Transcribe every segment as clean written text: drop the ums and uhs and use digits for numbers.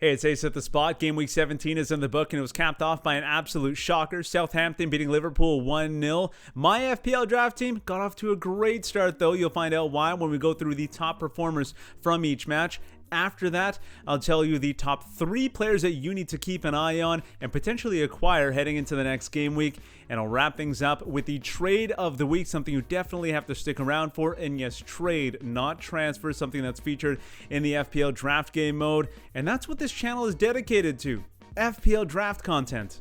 Hey, it's Asa at the spot. Gameweek17 is in the book, and it was capped off by an absolute shocker. Southampton beating Liverpool 1-0. My FPL Draft team got off to a great start, though. You'll find out why when we go through the top performers from each match. After that, I'll tell you the top 3 players that you need to keep an eye on and potentially acquire heading into the next game week. And I'll wrap things up with the trade of the week, something you definitely have to stick around for. And yes, trade, not transfer, something that's featured in the FPL Draft game mode. And that's what this channel is dedicated to, FPL Draft content.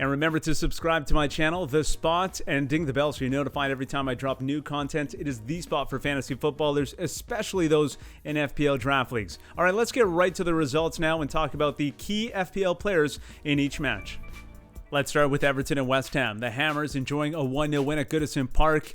And remember to subscribe to my channel, The Spot, and ding the bell so you're notified every time I drop new content. It is the spot for fantasy footballers, especially those in FPL draft leagues. All right, let's get right to the results now and talk about the key FPL players in each match. Let's start with Everton and West Ham. The Hammers enjoying a 1-0 win at Goodison Park.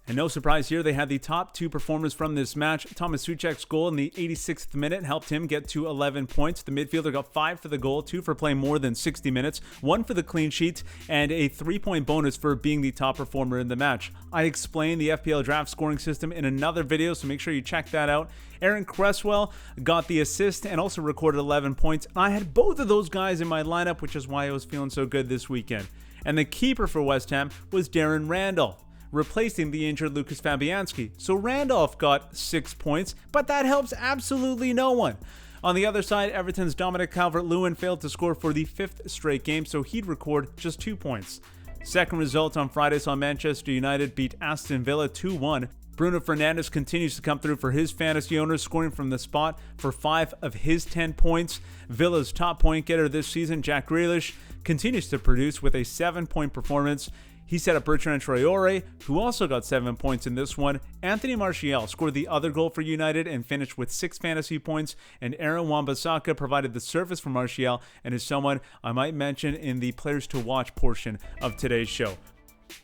And no surprise here, they had the top 2 performers from this match. Thomas Souček's goal in the 86th minute helped him get to 11 points. The midfielder got 5 for the goal, 2 for playing more than 60 minutes, 1 for the clean sheet, and a 3-point bonus for being the top performer in the match. I explained the FPL draft scoring system in another video, so make sure you check that out. Aaron Cresswell got the assist and also recorded 11 points. I had both of those guys in my lineup, which is why I was feeling so good this weekend. And the keeper for West Ham was Darren Randolph, replacing the injured Lucas Fabianski. So Randolph got 6 points, but that helps absolutely no one. On the other side, Everton's Dominic Calvert-Lewin failed to score for the 5th straight game, so he'd record just 2 points. Second result on Friday saw Manchester United beat Aston Villa 2-1. Bruno Fernandes continues to come through for his fantasy owners, scoring from the spot for 5 of his 10 points. Villa's top point getter this season, Jack Grealish, continues to produce with a 7-point performance. He set up Bertrand Traore, who also got 7 points in this one. Anthony Martial scored the other goal for United and finished with 6 fantasy points. And Aaron Wan-Bissaka provided the service for Martial and is someone I might mention in the players to watch portion of today's show.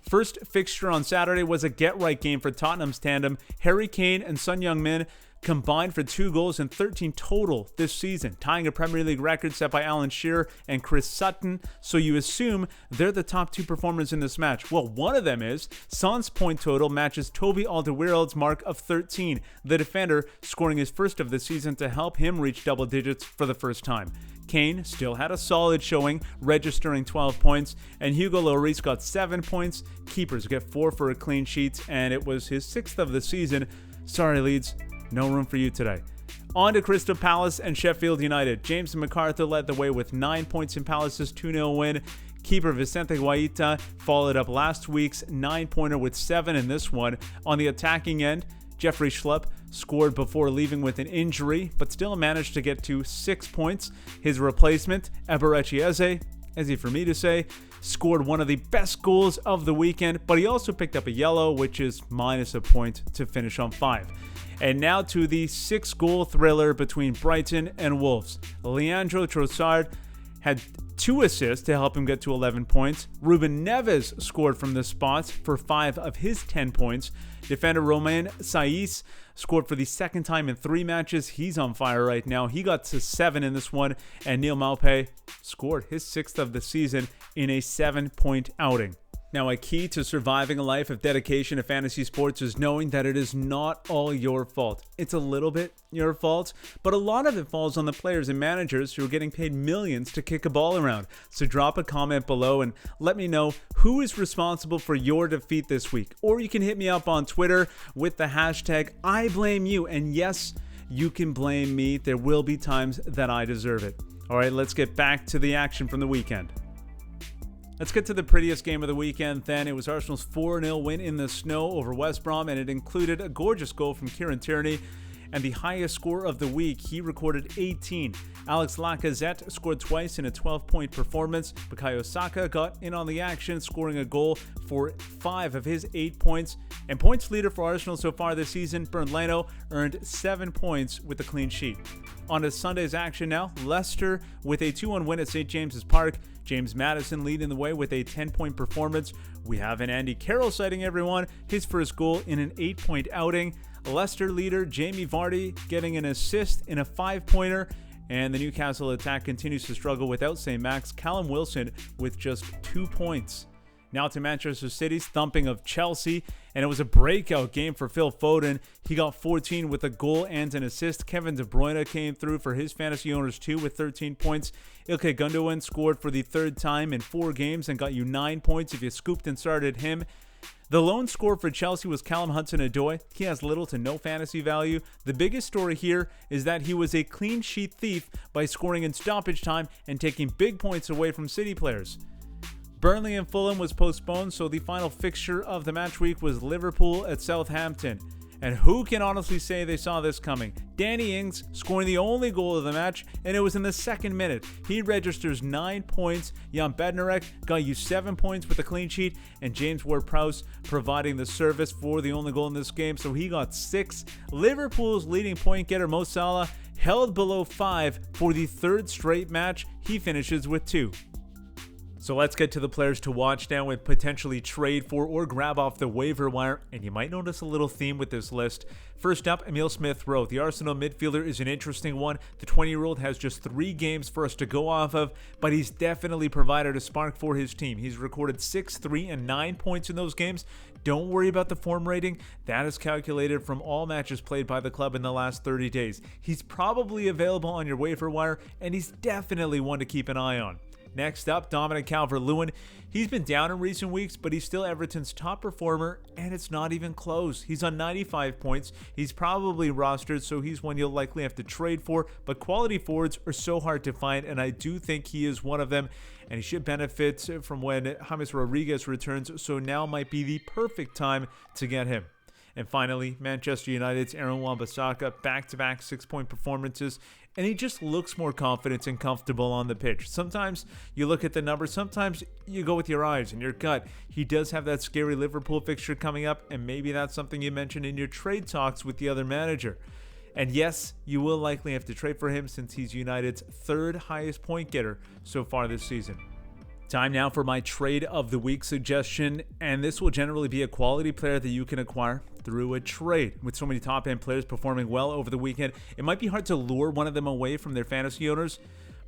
First fixture on Saturday was a get-right game for Tottenham's tandem. Harry Kane and Son Heung-min combined for 2 goals and 13 total this season, tying a Premier League record set by Alan Shearer and Chris Sutton. So you assume they're the top 2 performers in this match. Well, one of them is. Son's point total matches Toby Alderweireld's mark of 13, the defender scoring his first of the season to help him reach double digits for the first time. Kane still had a solid showing, registering 12 points, and Hugo Lloris got 7 points. Keepers get 4 for a clean sheet, and it was his 6th of the season. Sorry, Leeds. No room for you today. On to Crystal Palace and Sheffield United. James McArthur led the way with 9 points in Palace's 2-0 win. Keeper Vicente Guaita followed up last week's 9-pointer with 7 in this one. On the attacking end, Jeffrey Schlupp scored before leaving with an injury, but still managed to get to 6 points. His replacement, Eberechi Eze, easy for me to say, scored one of the best goals of the weekend, but he also picked up a yellow, which is minus a point to finish on 5. And now to the 6-goal thriller between Brighton and Wolves. Leandro Trossard had 2 assists to help him get to 11 points. Ruben Neves scored from this spot for 5 of his 10 points. Defender Romain Saiz scored for the 2nd time in 3 matches. He's on fire right now. He got to 7 in this one. And Neil Maupay scored his 6th of the season in a 7-point outing. Now, a key to surviving a life of dedication to fantasy sports is knowing that it is not all your fault. It's a little bit your fault, but a lot of it falls on the players and managers who are getting paid millions to kick a ball around. So drop a comment below and let me know who is responsible for your defeat this week. Or you can hit me up on Twitter with the hashtag #IBlameYou. And yes, you can blame me. There will be times that I deserve it. All right, let's get back to the action from the weekend. Let's get to the prettiest game of the weekend then. It was Arsenal's 4-0 win in the snow over West Brom, and it included a gorgeous goal from Kieran Tierney and the highest score of the week. He recorded 18. Alex Lacazette scored twice in a 12-point performance. Bukayo Saka got in on the action, scoring a goal for 5 of his 8 points. And points leader for Arsenal so far this season, Bernd Leno, earned 7 points with a clean sheet. On to Sunday's action now. Leicester with a 2-1 win at St. James's Park. James Maddison leading the way with a 10-point performance. We have an Andy Carroll sighting, everyone. His first goal in an 8-point outing. Leicester leader Jamie Vardy getting an assist in a 5-pointer. And the Newcastle attack continues to struggle without St. Max. Callum Wilson with just 2 points. Now to Manchester City's thumping of Chelsea, and it was a breakout game for Phil Foden. He got 14 with a goal and an assist. Kevin De Bruyne came through for his fantasy owners too with 13 points. Ilkay Gundogan scored for the third time in 4 games and got you 9 points if you scooped and started him. The lone scorer for Chelsea was Callum Hudson-Odoi. He has little to no fantasy value. The biggest story here is that he was a clean sheet thief by scoring in stoppage time and taking big points away from City players. Burnley and Fulham was postponed, so the final fixture of the match week was Liverpool at Southampton. And who can honestly say they saw this coming? Danny Ings scoring the only goal of the match, and it was in the 2nd minute. He registers 9 points. Jan Bednarek got you 7 points with a clean sheet, and James Ward-Prowse providing the service for the only goal in this game, so he got 6. Liverpool's leading point getter Mo Salah held below 5 for the 3rd straight match. He finishes with 2. So let's get to the players to watch now and potentially trade for or grab off the waiver wire, and you might notice a little theme with this list. First up, Emile Smith-Rowe. The Arsenal midfielder is an interesting one. The 20-year-old has just 3 games for us to go off of, but he's definitely provided a spark for his team. He's recorded 6, 3, and 9 points in those games. Don't worry about the form rating. That is calculated from all matches played by the club in the last 30 days. He's probably available on your waiver wire, and he's definitely one to keep an eye on. Next up, Dominic Calvert-Lewin. He's been down in recent weeks, but he's still Everton's top performer, and it's not even close. He's on 95 points. He's probably rostered, so he's one you'll likely have to trade for, but quality forwards are so hard to find, and I do think he is one of them, and he should benefit from when James Rodriguez returns, so now might be the perfect time to get him. And finally, Manchester United's Aaron Wan-Bissaka, back-to-back 6-point performances, and he just looks more confident and comfortable on the pitch. Sometimes you look at the numbers, sometimes you go with your eyes and your gut. He does have that scary Liverpool fixture coming up, and maybe that's something you mentioned in your trade talks with the other manager. And yes, you will likely have to trade for him since he's United's 3rd highest point getter so far this season. Time now for my trade of the week suggestion, and this will generally be a quality player that you can acquire through a trade. With so many top-end players performing well over the weekend, it might be hard to lure one of them away from their fantasy owners,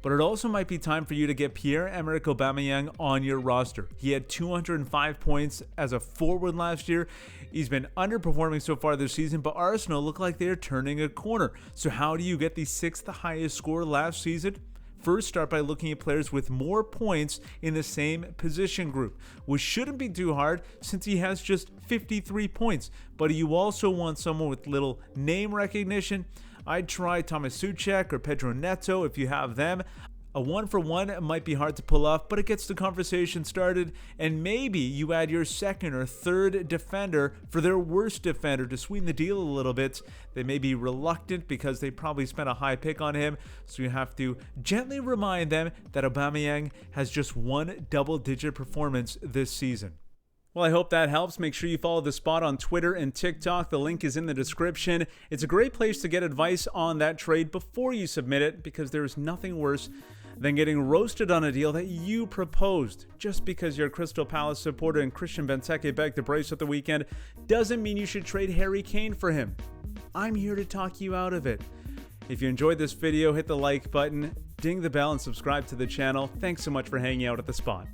but it also might be time for you to get Pierre-Emerick Aubameyang on your roster. He had 205 points as a forward last year. He's been underperforming so far this season, but Arsenal look like they're turning a corner. So how do you get the 6th highest score last season? First, start by looking at players with more points in the same position group, which shouldn't be too hard since he has just 53 points. But you also want someone with little name recognition. I'd try Thomas Souček or Pedro Neto if you have them. A 1-for-1 might be hard to pull off, but it gets the conversation started, and maybe you add your 2nd or 3rd defender for their worst defender to sweeten the deal a little bit. They may be reluctant because they probably spent a high pick on him, so you have to gently remind them that Aubameyang has just 1 double-digit performance this season. Well, I hope that helps. Make sure you follow The Spot on Twitter and TikTok. The link is in the description. It's a great place to get advice on that trade before you submit it, because there is nothing worse than getting roasted on a deal that you proposed. Just because you're a Crystal Palace supporter and Christian Benteke begged the brace at the weekend doesn't mean you should trade Harry Kane for him. I'm here to talk you out of it. If you enjoyed this video, hit the like button, ding the bell, and subscribe to the channel. Thanks so much for hanging out at The Spot.